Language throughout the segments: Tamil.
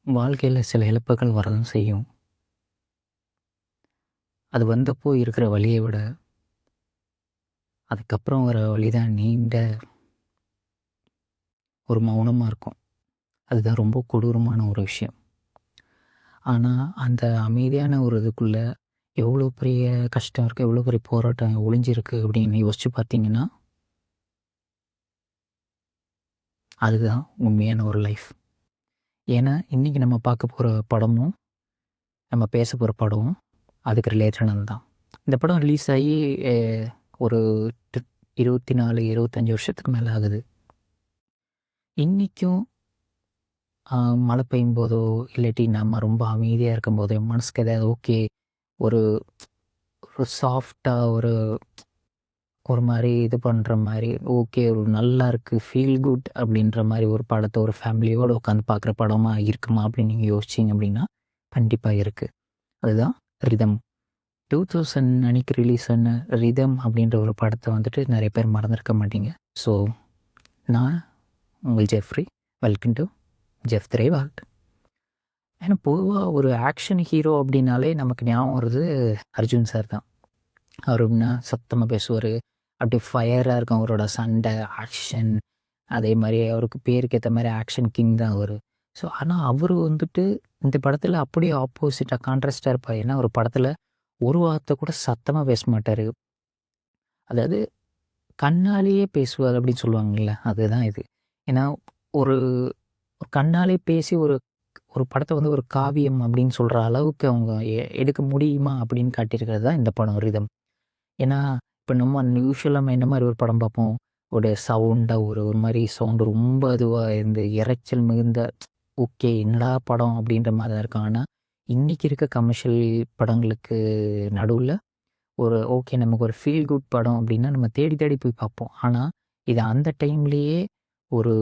வாழ்க்கையில் சில இழப்புகள் வரதான் செய்யும். அது வந்தப்போ இருக்கிற வலியை விட, அதுக்கப்புறம் வர வலி தான் நீண்ட ஒரு மௌனமாக இருக்கும். அதுதான் ரொம்ப கொடூரமான ஒரு விஷயம். ஆனால் அந்த அமைதியான ஒரு இதுக்குள்ள எவ்வளோ பெரிய கஷ்டம் இருக்குது, எவ்வளோ பெரிய போராட்டம் ஒளிஞ்சிருக்கு அப்படின்னு யோசிச்சு பார்த்தீங்கன்னா, அதுதான் உண்மையான ஒரு லைஃப். ஏன்னா இன்றைக்கி நம்ம பார்க்க போகிற படமும், நம்ம பேச போகிற படமும் அதுக்கு ரிலேட்டடானது தான். இந்த படம் ரிலீஸ் ஆகி ஒரு 24, 25 வருஷத்துக்கு மேலே ஆகுது. இன்றைக்கும் மழை பெய்யும்போதோ, இல்லாட்டி நம்ம ரொம்ப அமைதியாக இருக்கும்போதோ, என் மனசுக்கு ஏதாவது ஓகே, ஒரு ஒரு சாஃப்டாக ஒரு ஒரு மாதிரி இது பண்ணுற மாதிரி, ஓகே ஒரு நல்லா இருக்குது, ஃபீல் குட் அப்படின்ற மாதிரி ஒரு படத்தை ஒரு ஃபேமிலியோடு உட்காந்து பார்க்குற படமாக இருக்குமா அப்படின்னு நீங்கள் யோசிச்சிங்க அப்படின்னா, கண்டிப்பாக இருக்குது. அதுதான் ரிதம். 2000 அன்னைக்கு ரிலீஸ் ஆன ரிதம் அப்படின்ற ஒரு படத்தை வந்துட்டு நிறைய பேர் மறந்துருக்க மாட்டீங்க. ஸோ நான் உங்கள் ஜெஃப்ரி. வெல்கம் டு ஜெஃப் திரைவால்ட். ஏன்னா பொதுவாக ஒரு ஆக்ஷன் ஹீரோ அப்படின்னாலே நமக்கு ஞாபகம் வருது அர்ஜுன் சார் தான். அவருன்னா சத்தமாக பேசுவார், அப்படியே ஃபயராக இருக்கும் அவரோட சண்டை, ஆக்ஷன். அதே மாதிரி அவருக்கு பேருக்கு ஏற்ற மாதிரி ஆக்ஷன் கிங் தான் அவர். ஸோ ஆனால் அவர் வந்துட்டு இந்த படத்தில் அப்படியே ஆப்போசிட்டாக கான்ட்ராஸ்டாக இருப்பார். ஏன்னா ஒரு படத்தில் ஒரு வார்த்தை கூட சத்தமாக பேச மாட்டார். அதாவது கண்ணாலேயே பேசுவார் அப்படின்னு சொல்லுவாங்கள்ல, அதுதான் இது. ஏன்னா ஒரு கண்ணாலே பேசி ஒரு ஒரு படத்தை வந்து ஒரு காவியம் அப்படின்னு சொல்கிற அளவுக்கு அவங்க எடுக்க முடியுமா அப்படின்னு காட்டியிருக்கிறது தான் இந்த படம் ரிதம். ஏன்னா இப்போ நம்ம யூஸ்வலாக என்ன மாதிரி ஒரு படம் பார்ப்போம், ஒரு சவுண்டாக ஒரு மாதிரி சவுண்டு ரொம்ப இதுவாக இருந்து இரைச்சல் மிகுந்த ஓகே என்னடா படம் அப்படின்ற மாதிரி தான் இருக்கும். ஆனால் இன்றைக்கி இருக்க கமர்ஷியல் படங்களுக்கு நடுவில் ஒரு ஓகே நமக்கு ஒரு ஃபீல் குட் படம் அப்படின்னா நம்ம தேடி தேடி போய் பார்ப்போம். ஆனால் இது அந்த டைம்லேயே ஒரு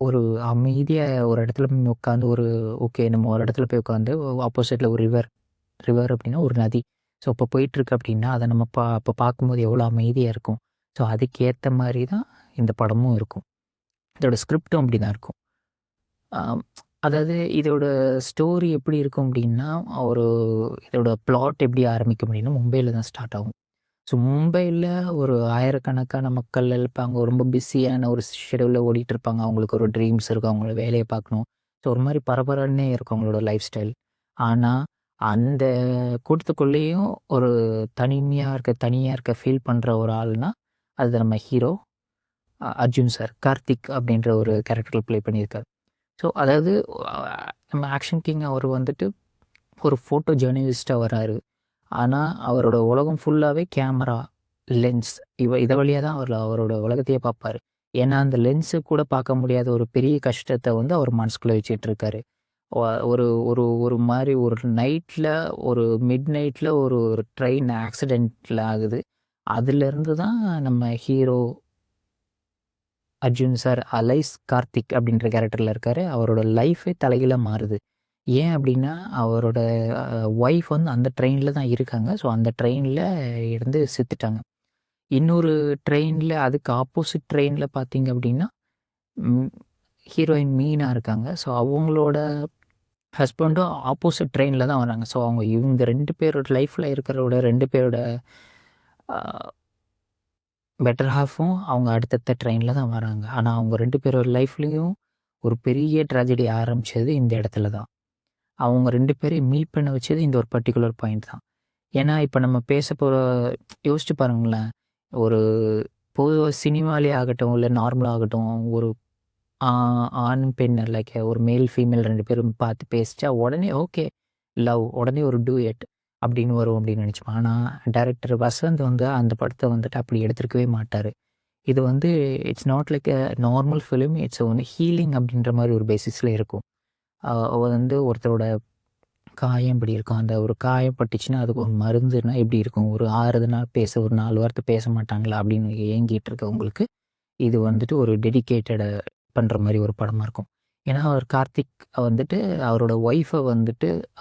ஒரு அமைதியாக ஒரு இடத்துல போய் உட்காந்து ஒரு ஓகே நம்ம ஒரு இடத்துல போய் உட்காந்து ஆப்போசிட்டில் ஒரு ரிவர் அப்படின்னா ஒரு நதி. ஸோ இப்போ போயிட்டுருக்கு அப்படின்னா அதை நம்ம அப்போ பார்க்கும்போது எவ்வளோ அமைதியாக இருக்கும். ஸோ அதுக்கேற்ற மாதிரி தான் இந்த படமும் இருக்கும். இதோட ஸ்கிரிப்டும் அப்படி தான் இருக்கும். அதாவது இதோட ஸ்டோரி எப்படி இருக்கும் அப்படின்னா, ஒரு இதோட பிளாட் எப்படி ஆரம்பிக்கும் அப்படின்னா மும்பையில் தான் ஸ்டார்ட் ஆகும். ஸோ மும்பையில் ஒரு ஆயிரக்கணக்கான மக்கள் இருப்பாங்க. ரொம்ப பிஸியான ஒரு ஷெடியூலில் ஓடிட்டுருப்பாங்க. அவங்களுக்கு ஒரு ட்ரீம்ஸ் இருக்கும், அவங்களோட வேலையை பார்க்கணும். ஸோ ஒரு மாதிரி பரபரன்னே இருக்கும் அவங்களோட லைஃப் ஸ்டைல். ஆனால் அந்த கூட்டத்துக்குள்ளேயும் ஒரு தனியாக இருக்க ஃபீல் பண்ணுற ஒரு ஆள்னா, அது நம்ம ஹீரோ அர்ஜுன் சார். கார்த்திக் அப்படின்ற ஒரு கேரக்டரில் ப்ளே பண்ணியிருக்காரு. ஸோ அதாவது நம்ம ஆக்ஷன் கிங் அவர் வந்துட்டு ஒரு ஃபோட்டோ ஜேர்னலிஸ்ட்டாக வராரு. ஆனால் அவரோட உலகம் ஃபுல்லாகவே கேமரா, லென்ஸ் இதை வழியாக தான் அவரோட உலகத்தையே பார்ப்பார். ஏன்னா அந்த லென்ஸு கூட பார்க்க முடியாத ஒரு பெரிய கஷ்டத்தை வந்து அவர் மனசுக்குள்ளே வச்சுட்ருக்காரு. ஒரு ஒரு ஒரு மாதிரி ஒரு நைட்டில் ஒரு மிட் நைட்டில் ஒரு ட்ரெயின் ஆக்சிடெண்ட்டில் ஆகுது. அதுலேருந்து தான் நம்ம hero Arjun sir alias Karthik அப்படின்ற கேரக்டரில் இருக்கார். அவரோட லைஃபே தலைகீழாக மாறுது. ஏன் அப்படின்னா அவரோட ஒய்ஃப் வந்து அந்த ட்ரெயினில் தான் இருக்காங்க. ஸோ அந்த ட்ரெயினில் இருந்து செத்துட்டாங்க. இன்னொரு ட்ரெயினில் அதுக்கு ஆப்போசிட் ட்ரெயினில் பார்த்தீங்க அப்படின்னா ஹீரோயின் மீனா இருக்காங்க. ஸோ அவங்களோட ஹஸ்பண்டும் ஆப்போசிட் ட்ரெயினில் தான் வராங்க. ஸோ இவங்க 2 பேரோட லைஃப்பில் இருக்கிறோட 2 பேரோட பெட்டர் ஹாஃபும் அவங்க அடுத்தடுத்த ட்ரெயினில் தான் வராங்க. ஆனால் அவங்க 2 பேரோட லைஃப்லேயும் ஒரு பெரிய ட்ராஜடி ஆரம்பித்தது இந்த இடத்துல தான். அவங்க 2 பேரையும் மீட் பண்ண வச்சது இந்த ஒரு பர்ட்டிகுலர் பாயிண்ட் தான். ஏன்னா இப்போ நம்ம பேச போகிற யோசிச்சு பாருங்களேன், ஒரு பொதுவாக சினிமாலே ஆகட்டும், இல்லை நார்மலாக ஆகட்டும், ஒரு ஆண் பெண் லைக் ஒரு மேல் ஃபீமேல் 2 பேரும் பார்த்து பேசிச்சா உடனே ஓகே லவ், உடனே ஒரு டூயட் அப்படின்னு வரும் அப்படின்னு நினச்சோம். ஆனால் டைரக்டர் வசந்த் வந்து அந்த படத்தை வந்துட்டு அப்படி எடுத்துருக்கவே மாட்டார். இது வந்து it's not like a normal film, it's வந்து ஹீலிங் அப்படின்ற மாதிரி ஒரு பேசிஸில் இருக்கும். வந்து ஒருத்தரோட காயம் இப்படி இருக்கும், அந்த ஒரு காயம் பட்டுச்சுன்னா அதுக்கு ஒரு மருந்துனா எப்படி இருக்கும், ஒரு ஆறுதுனா ஒரு 4 வார்த்தை பேச மாட்டாங்களா அப்படின்னு ஏங்கிட்டு இருக்கவங்களுக்கு இது வந்துட்டு ஒரு டெடிகேட்டடை பண்ணுற மாதிரி ஒரு படமாக இருக்கும். ஏன்னா அவர் கார்த்திக் வந்துட்டு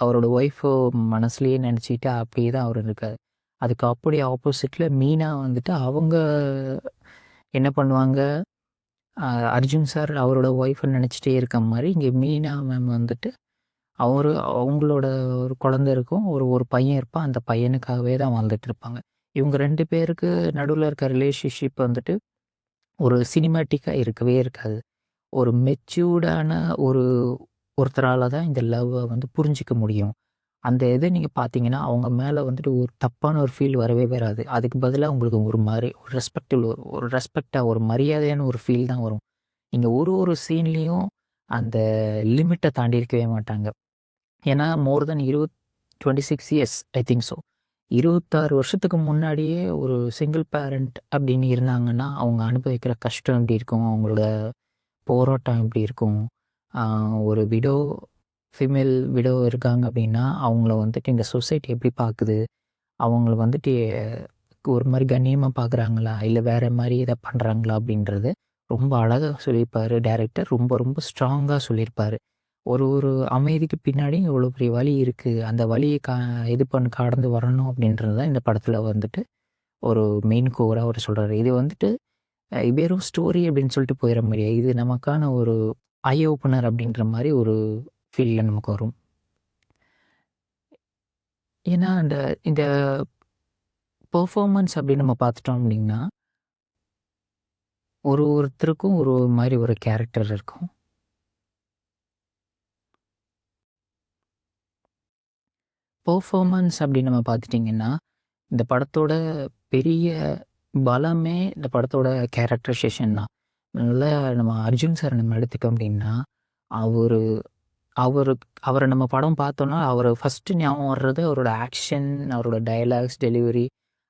அவரோட ஒய்ஃபை மனசுலேயே நினச்சிட்டு அப்படியே தான் அவர் இருக்கார். அதுக்கு அப்படியே ஆப்போசிட்டில் மீனா வந்துட்டு அவங்க என்ன பண்ணுவாங்க, அர்ஜுன் சார் அவரோட ஒய்ஃபை நினச்சிட்டே இருக்க மாதிரி இங்கே மீனா மேம் வந்துட்டு அவங்களோட ஒரு குழந்தை இருக்கும். ஒரு பையன் இருப்பான். அந்த பையனுக்காகவே தான் வாழ்ந்துட்டு இருப்பாங்க. இவங்க 2 பேருக்கு நடுவுல இருக்க ரிலேஷன்ஷிப் வந்துட்டு ஒரு சினிமேட்டிக்கா இருக்கவே இருக்காது. ஒரு மெச்சூர்டான ஒரு ஒருத்தரால தான் இந்த லவ்வ வந்து புரிஞ்சுக்க முடியும். அந்த இத நீங்க பார்த்தீங்கன்னா, அவங்க மேல வந்துட்டு ஒரு தப்பான ஒரு ஃபீல் வரவே வராது. அதுக்கு பதிலா உங்களுக்கு ஒரு மாரி ஒரு ஒரு ரெஸ்பெக்ட்டா ஒரு மரியாதையான ஒரு ஃபீல் தான் வரும். நீங்க ஒரு சீன்லயும் அந்த லிமிட்ட தாண்டி இருக்கவே மாட்டாங்க. ஏன்னா மோர் தென் 26 இயர்ஸ் ஐ திங்க் ஸோ. 26 வருஷத்துக்கு முன்னாடியே ஒரு சிங்கிள் பேரண்ட் அப்படின்னு இருந்தாங்கன்னா, அவங்க அனுபவிக்கிற கஷ்டம் எப்படி இருக்கும்? அவங்களோட போராட்டம் எப்படி இருக்கும்? ஆ ஒரு ஃபீமேல் விடோ இருக்காங்க அப்படின்னா, அவங்கள வந்துட்டு இந்த சொசைட்டி எப்படி பார்க்குது? அவங்கள வந்துட்டு ஒரு மாரி கண்ணியமா பார்க்குறாங்களா? இல்ல வேற மாரி எதா பண்றாங்களா? அப்படின்றது ரொம்ப அழகா சொல்லியிருப்பாரு டைரக்டர். ரொம்ப ரொம்ப ஸ்ட்ராங்கா சொல்லியிருப்பாரு. ஒரு ஒரு அமைதிக்கு பின்னாடியும் எவ்வளோ பெரிய வலி இருக்கு. அந்த வலிய இது கடந்து வரணும் அப்படின்றது தான் இந்த படத்துல வந்துட்டு ஒரு மெயின் கோரா அவரு சொல்றாரு. இது வந்துட்டு வெறும் ஸ்டோரி அப்படின்னு சொல்லிட்டு போயிற முடியாது. இது நமக்கான ஒரு ஐ ஓப்பனர் அப்படின்ற மாரி ஒரு ஃபீல்ல நமக்கு வரும். ஏன்னா, இந்த இந்த பெர்ஃபார்மன்ஸ் அப்படின்னு நம்ம பார்த்துட்டோம் அப்படின்னா, ஒருத்தருக்கும் ஒரு மாரி ஒரு கேரக்டர் இருக்கும். பெர்ஃபார்மன்ஸ் அப்படின்னு நம்ம பார்த்துட்டிங்கன்னா, இந்த படத்தோட பெரிய பலமே இந்த படத்தோட கேரக்டரைசேஷன் தான். முதல்ல நம்ம அர்ஜுன் சார நம்ம எடுத்துட்டோம் அப்படின்னா, அவரு அவரு அவர நம்ம படம் பார்த்தோம்னா, அவர ஃபர்ஸ்ட்டு ஞாபகம் வர்றது அவரோட ஆக்ஷன், அவரோட டயலாக்ஸ், டெலிவரி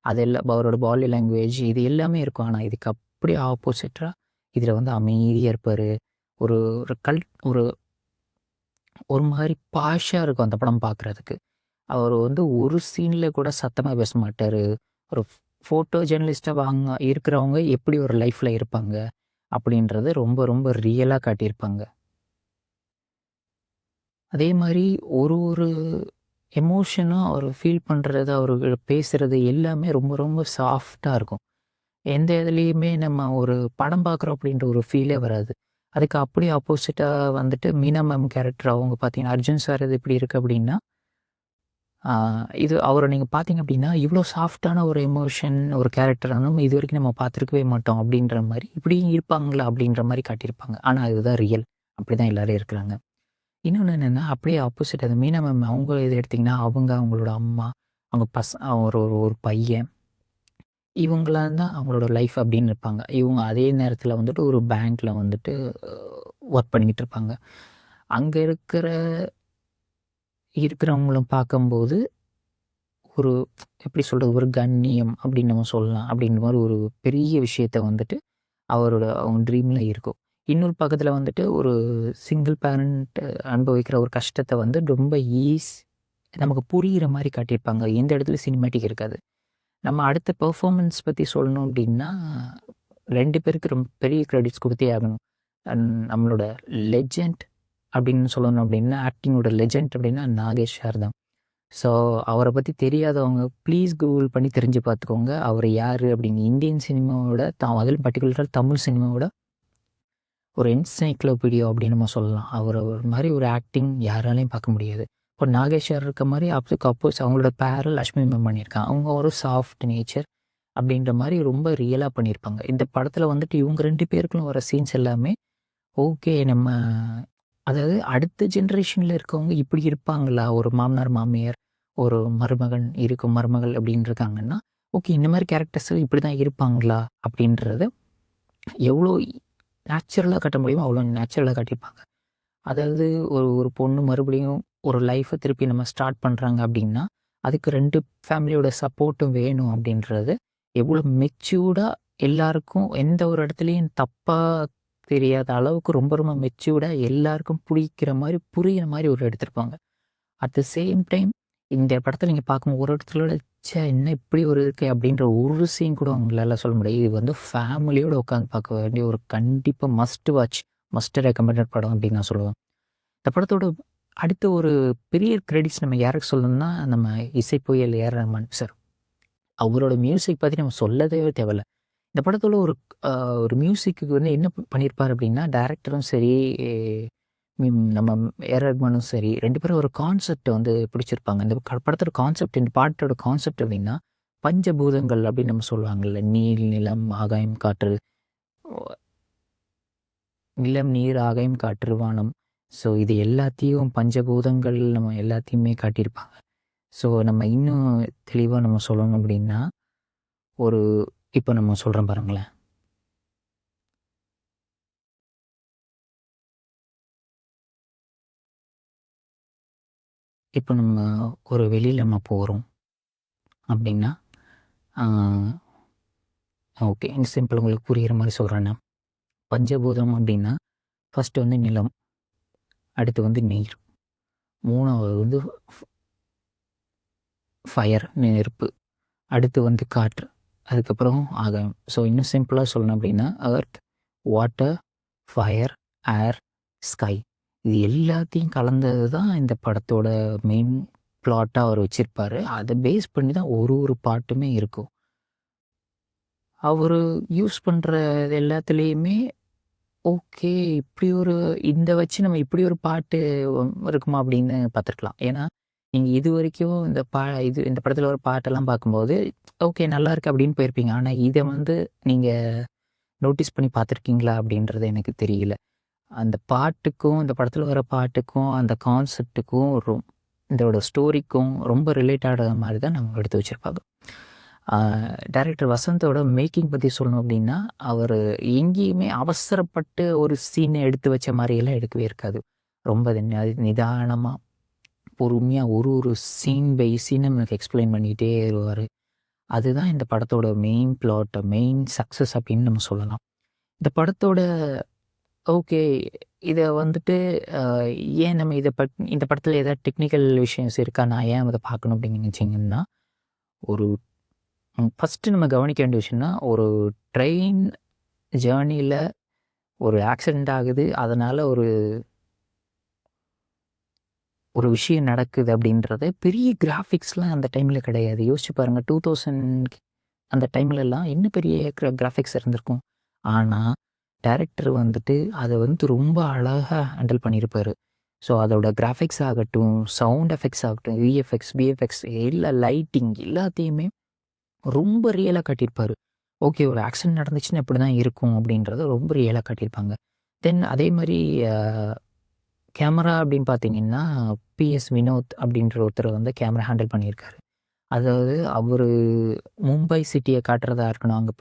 அதெல்லாம் அவரோட பாடி லாங்குவேஜ் இது எல்லாமே இருக்கும். ஆனா, இதுக்கு அப்படியே ஆப்போசிட்டா இதில வந்து அமைதியா இருப்பாரு. ஒரு ஒரு ஒரு ஒரு மாரி பாஷா இருக்கும் அந்த படம் பார்க்குறதுக்கு. அவரு வந்து ஒரு சீன்ல கூட சத்தமா பேச மாட்டாரு. ஒரு ஃபோட்டோ ஜெர்னலிஸ்ட்டா இருக்கிறவங்க எப்படி ஒரு லைஃப்ல இருப்பாங்க? அப்படின்றத ரொம்ப ரொம்ப ரியலா காட்டியிருப்பாங்க. அதே மாரி ஒரு எமோஷனும் அவரு ஃபீல் பண்றது, அவரு பேசுறது எல்லாமே ரொம்ப ரொம்ப சாஃப்ட்டா இருக்கும். எந்த இதுலயுமே நம்ம ஒரு படம் பார்க்குறோம் அப்படின்ற ஒரு ஃபீலே வராது. அதுக்கு அப்படியே ஆப்போசிட்டா வந்துட்டு மீனா மேம் கேரக்டர் அவங்க பார்த்தீங்கன்னா, அர்ஜுன் சார் இது எப்படி இருக்கு அப்படின்னா, ஆ இது அவர நீங்க பார்த்தீங்க அப்படின்னா, இவ்ளோ சாஃப்ட்டான ஒரு எமோஷன், ஒரு கேரக்டர் நம்ம இதுவரைக்கும் நம்ம பார்த்துருக்கவே மாட்டோம் அப்படின்ற மாரி, இப்படியும் இருப்பாங்களா அப்படின்ற மாரி காட்டியிருப்பாங்க. ஆனா இதுதான் ரியல். அப்படிதான் எல்லாரும் இருக்கிறாங்க. இன்னொன்னு என்னன்னா, அப்படியே ஆப்போசிட் அது மீனா மேம் அவங்க இத எடுத்தீங்கன்னா, அவங்களோட அம்மா, அவங்க ஒரு ஒரு ஒரு பையன், இவங்கலாம் தான் அவங்களோட லைஃப் அப்படின்னு இருப்பாங்க. இவங்க அதே நேரத்தில வந்துட்டு ஒரு பேங்க்ல வந்துட்டு ஒர்க் பண்ணிக்கிட்டு இருப்பாங்க. அங்க இருக்கிறவங்களும் பார்க்கும்போது, ஒரு எப்படி சொல்றது? ஒரு கண்ணியம் அப்படின்னு நம்ம சொல்லலாம். அப்படின்ற மாரி ஒரு பெரிய விஷயத்த வந்துட்டு அவங்க ட்ரீம்ல இருக்கும். இன்னொரு பக்கத்தில வந்துட்டு ஒரு சிங்கிள் பேரண்ட் அனுபவிக்கிற ஒரு கஷ்டத்த வந்து ரொம்ப நமக்கு புரியிற மாரி காட்டியிருப்பாங்க. எந்த இடத்துலயும் சினிமேட்டிக் இருக்காது. நம்ம அடுத்த பெர்ஃபார்மன்ஸ் பத்தி சொல்லணும் அப்டின்னா, 2 பேருக்கு ரொம்ப பெரிய கிரெடிட்ஸ் குடுத்தே ஆகணும். நம்மளோட லெஜெண்ட் அப்டின்னு சொல்லணும் அப்டின்னா, ஆக்டிங்கோட லெஜெண்ட் அப்டின்னா நாகேஷ் சார் தான். ஸோ அவர பத்தி தெரியாதவங்க ப்ளீஸ் கூகுள் பண்ணி தெரிஞ்சு பார்த்துக்கோங்க. அவரு யாரு அப்டின்னு இந்தியன் சினிமாவோட அதிலும் பர்ட்டிகுலரா தமிழ் சினிமாவோட ஒரு என்சைக்ளோபீடியா அப்படின்னு நம்ம சொல்லலாம். அவர ஒரு மாரி ஒரு ஆக்டிங் யாராலயும் பார்க்க முடியாது. இப்போ நாகேஷ் சார் இருக்க மாரி அதுக்கு அவங்களோட பேர லட்சுமி மேம் பண்ணியிருக்காங்க. அவங்க ஒரு சாஃப்ட் நேச்சர் அப்படின்ற மாரி ரொம்ப ரியலா பண்ணியிருப்பாங்க. இந்த படத்துல வந்துட்டு இவங்க 2 பேருக்குள்ள வர சீன்ஸ் எல்லாமே ஓகே நம்ம அதாவது அடுத்த ஜெனரேஷன்ல இருக்கவங்க இப்படி இருப்பாங்களா? ஒரு மாமனார், மாமியார், ஒரு மருமகள் அப்படின்னு இருக்காங்கன்னா, ஓகே இந்த மாரி கேரக்டர்ஸ் இப்படிதான் இருப்பாங்களா? அப்படின்றத எவ்வளோ நேச்சுரலா காட்ட முடியுமோ அவ்வளோ நேச்சுரலா காட்டியிருப்பாங்க. அதாவது ஒரு ஒரு பொண்ணு மறுபடியும் ஒரு லைஃப திருப்பி நம்ம ஸ்டார்ட் பண்றாங்க அப்படின்னா, அதுக்கு 2 ஃபேமிலியோட சப்போர்ட்டும் வேணும் அப்படின்றது, எவ்வளோ மெச்சூர்டா எல்லாருக்கும் எந்த ஒரு இடத்துலயும் தப்பா தெரியாத அளவுக்கு ரொம்ப ரொம்ப மெச்சூர்டா எல்லாருக்கும் புடிக்கிற மாரி, புரியிற மாரி ஒரு எடுத்திருப்பாங்க. அட் த சேம் டைம் இந்த படத்துல நீங்க பார்க்கும்போது ஒரு இடத்துல என்ன இப்படி ஒரு இருக்கே அப்படின்ற ஒரு சீன் கூட உங்களால சொல்ல முடியாது. இது வந்து ஃபேமிலியோட உட்காந்து பார்க்க வேண்டிய ஒரு கண்டிப்பா மஸ்ட் வாட்ச், மஸ்ட் ரெக்கமெண்டட் படம் அப்படின்னு நான் சொல்லுவேன். இந்த படத்தோட அடுத்த ஒரு பெரிய கிரெடிட்ஸ் நம்ம யாருக்கு சொல்லணும்னா, நம்ம இசைப்புயல் ஏஆர் ரஹ்மான் சார். அவரோட மியூசிக் பத்தி நம்ம சொல்லவே தேவையில்ல. இந்த படத்தோட ஒரு மியூசிக்கு வந்து என்ன பண்ணியிருப்பார் அப்படின்னா, டைரக்டரும் சரி, நம்ம ஏஆர் ரஹ்மானும் சரி 2 பேரும் ஒரு கான்செப்ட்ட வந்து பிடிச்சிருப்பாங்க. இந்த படத்தோட கான்செப்ட் இந்த பாட்டோட கான்செப்ட் எப்படின்னா, பஞ்சபூதங்கள் அப்படின்னு நம்ம சொல்லுவாங்கல்ல. நீர், நிலம், ஆகாயம், காற்று. நிலம், நீர், ஆகாயம், காற்று, வானம். ஸோ இது எல்லாத்தையும் பஞ்சபூதங்கள் நம்ம எல்லாத்தையுமே காட்டியிருப்பாங்க. ஸோ நம்ம இன்னும் தெளிவா நம்ம சொல்லணும் அப்படின்னா, ஒரு இப்போ நம்ம சொல்றோம் பாருங்களேன். இப்போ நம்ம ஒரு வெளியில நம்ம போறோம் அப்படின்னா, ஆ ஓகே. சிம்பிள் உங்களுக்கு புரியிற மாரி சொல்றேன். பஞ்சபூதம் அப்படின்னா, ஃபர்ஸ்ட்டு வந்து நிலம், அடுத்து வந்து நீர், 3வது வந்து ஃபயர் நெருப்பு, அடுத்து வந்து காற்று, அதுக்கப்புறம் ஆகாயம். ஸோ இன்னும் சிம்பிளா சொல்லணும் அப்படின்னா, எர்த், வாட்டர், ஃபயர், ஏர், ஸ்கை. இது எல்லாத்தையும் கலந்தது தான் இந்த படத்தோட மெயின் பிளாட்டா அவர் வச்சிருப்பாரு. அத பேஸ் பண்ணி தான் ஒரு ஒரு பாட்டுமே இருக்கும். அவரு யூஸ் பண்ற எல்லாத்துலயுமே ஓகே. இப்படி ஒரு இந்த வச்சு நம்ம இப்படி ஒரு பாட்டு இருக்குமா அப்படின்னு பார்த்துருக்கலாம். ஏன்னா, நீங்க இதுவரைக்கும் இந்த படத்துல வர பாட்டெல்லாம் பார்க்கும்போது, ஓகே நல்லாயிருக்கு அப்படின்னு போயிருப்பீங்க. ஆனா, இத வந்து நீங்க நோட்டீஸ் பண்ணி பார்த்துருக்கீங்களா அப்படின்றது எனக்கு தெரியல. அந்த பாட்டுக்கும், இந்த படத்துல வர பாட்டுக்கும், அந்த கான்செப்ட்டுக்கும் இதோட ஸ்டோரிக்கும் ரொம்ப ரிலேட் ஆகுற மாரி தான் நம்ம எடுத்து வச்சிருப்பாங்க. டைரக்டர் வசந்தோட மேக்கிங் பத்தி சொல்லணும் அப்படின்னா, அவரு எங்கேயுமே அவசரப்பட்டு ஒரு சீன எடுத்து வச்ச மாரியெல்லாம் எடுக்கவே இருக்காது. ரொம்ப நிதானமா, பொறுமையா ஒரு ஒரு சீன் பை சீன் நமக்கு எக்ஸ்ப்ளைன் பண்ணிட்டே வருவாரு. அதுதான் இந்த படத்தோட மெயின் பிளாட், மெயின் சக்சஸ் அப்படின்னு நம்ம சொல்லலாம். இந்த படத்தோட ஓகே. இத வந்துட்டு அ ஏன் நம்ம இந்த படத்துல ஏதாவது டெக்னிக்கல் விஷயம்ஸ் இருக்கா? நான் ஏன் அத பார்க்கணும் அப்படின்னு நினைச்சீங்கன்னா, ஒரு ஃபர்ஸ்ட்டு நம்ம கவனிக்க வேண்டிய விஷயம்னா, ஒரு ட்ரெயின் ஜேர்னில ஒரு ஆக்சிடென்ட் ஆகுது. அதனால ஒரு ஒரு விஷயம் நடக்குது அப்படின்றது பெரிய கிராஃபிக்ஸ்லாம் அந்த டைம்ல கிடையாது. யோசிச்சு பாருங்க 2000 அந்த டைம்லலாம் என்ன பெரிய கிராஃபிக்ஸ் இருந்திருக்கும். ஆனா, டைரக்டர் வந்துட்டு அத வந்து ரொம்ப அழகா ஹேண்டில் பண்ணியிருப்பாரு. ஸோ, அதோட கிராஃபிக்ஸ் ஆகட்டும், சவுண்ட் எஃபெக்ட்ஸ் ஆகட்டும், விஎஃப்எக்ஸ், பிஎஃப்எக்ஸ் எல்லா லைட்டிங் எல்லாத்தையுமே ரொம்ப ரியலா காட்டியிருப்பாரு. ஓகே ஒரு ஆக்சிடென்ட் நடந்துச்சுன்னா இப்படிதான் இருக்கும் அப்படின்றத ரொம்ப ரியலா காட்டியிருப்பாங்க. தென் அதே மாரி அ கேமரா அப்படின்னு பார்த்தீங்கன்னா, பிஎஸ் வினோத் அப்படின்ற ஒருத்தர் வந்து கேமரா ஹேண்டில் பண்ணியிருக்காரு. அதாவது அவரு மும்பை சிட்டிய காட்டுறதா இருக்கணும், அங்க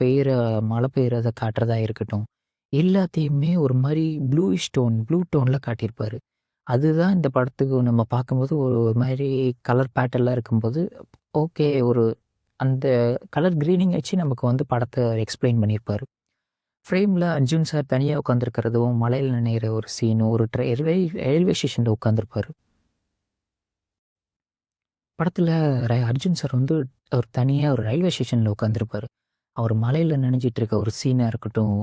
மழை பெய்றத காட்டுறதா இருக்கட்டும், எல்லாத்தையுமே ஒரு மாரி ப்ளூ டோன்ல காட்டியிருப்பாரு. அதுதான் இந்த படத்துக்கு நம்ம பார்க்கும்போது ஒரு மாரி கலர் பேட்டர்ன்லாம் இருக்கும்போது, ஓகே அந்த கலர் கிரேடிங் வச்சு நமக்கு வந்து படத்த எக்ஸ்ப்ளைன் பண்ணியிருப்பாரு. ஃப்ரேம்ல அர்ஜுன் சார் தனியா உட்காந்துருக்கிறதும், மழையில நனையிற ஒரு சீனும், ஒரு ரயில்வே ஸ்டேஷன்ல உட்காந்துருப்பாரு. படத்துல அர்ஜுன் சார் வந்து ஒரு தனியா ஒரு ரயில்வே ஸ்டேஷன்ல உட்காந்துருப்பாரு. அவர் மழையில நனைஞ்சிட்டு இருக்க ஒரு சீனா இருக்கட்டும்,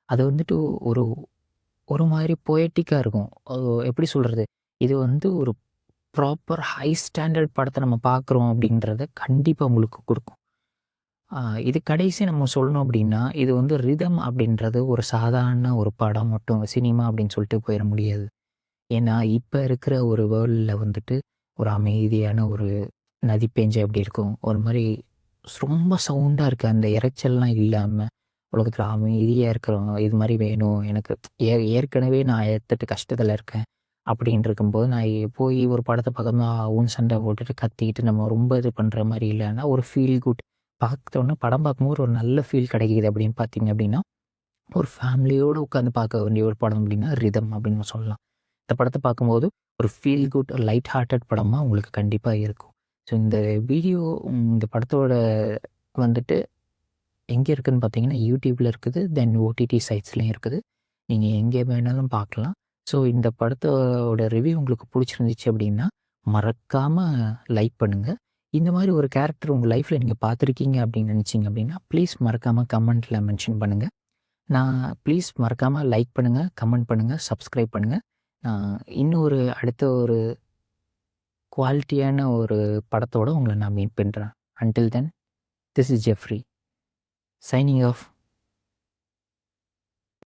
அது வந்துட்டு ஒரு ஒரு மாரி பொயட்டிக்கா இருக்கும். எப்படி சொல்றது? இது வந்து ஒரு ப்ராப்பர் ஹை ஸ்டாண்டர்ட் படத்த நம்ம பார்க்குறோம் அப்படின்றத கண்டிப்பா உங்களுக்கு குடுக்கும். ஆ இது கடைசி நம்ம சொல்லணும் அப்படின்னா, இது வந்து ரிதம் அப்படின்றது ஒரு சாதாரண ஒரு படம் மட்டும் சினிமா அப்படின்னு சொல்லிட்டு போயிற முடியாது. ஏன்னா, இப்ப இருக்கிற ஒரு வேர்ல்ட்ல வந்துட்டு ஒரு அமைதியான ஒரு நதி பேஞ்சா எப்படி இருக்கும்? ஒரு மாரி ரொம்ப சவுண்டா இருக்கு. அந்த இரைச்சல்லாம் இல்லாம, உலகத்தில அமைதியா இருக்கிறோம். இது மாரி வேணும் எனக்கு. ஏற்கனவே நான் எத்தட்டு கஷ்டத்தில இருக்கேன். அப்படின்னு இருக்கும்போது, நான் போய் ஒரு படத்த பார்க்கணும்னா, ஊன்னு சண்டை போட்டுட்டு, கத்திக்கிட்டு நம்ம ரொம்ப இது பண்ற மாரி இல்லன்னா, ஒரு ஃபீல் குட் பார்த்தோன்னே படம் பார்க்கும்போது ஒரு நல்ல ஃபீல் கிடைக்குது அப்படின்னு பார்த்தீங்க அப்படின்னா, ஒரு ஃபேமிலியோட உட்காந்து பார்க்க வேண்டிய ஒரு படம் அப்படின்னா, ரிதம் அப்படின்னு நம்ம சொல்லலாம். இந்த படத்த பார்க்கும்போது ஒரு ஃபீல் குட், லைட் ஹார்ட்டட் படமா உங்களுக்கு கண்டிப்பா இருக்கும். ஸோ இந்த வீடியோ இந்த படத்தோட வந்துட்டு எங்கே இருக்குன்னு பார்த்தீங்கன்னா, YouTubeல இருக்குது. தென் ஓடிடி சைட்ஸ்லயும் இருக்குது. நீங்க எங்கே வேணாலும் பார்க்கலாம். ஸோ இந்த படத்தோட ரிவ்யூ உங்களுக்கு புடிச்சிருந்துச்சு அப்படின்னா, மறக்காம லைக் பண்ணுங்க. இந்த மாரி ஒரு கேரக்டர் உங்க லைஃப்ல நீங்க பார்த்துருக்கீங்க அப்படின்னு நினைச்சீங்க அப்படின்னா, ப்ளீஸ் மறக்காம கமெண்ட்ல மென்ஷன் பண்ணுங்க. ப்ளீஸ் மறக்காம லைக் பண்ணுங்க, கமெண்ட் பண்ணுங்க, சப்ஸ்கிரைப் பண்ணுங்க. நான் இன்னொரு அடுத்த ஒரு குவாலிட்டியான ஒரு படத்தோட உங்கள நான் மீட் பண்றேன். Until then this is Jeffrey. Signing off.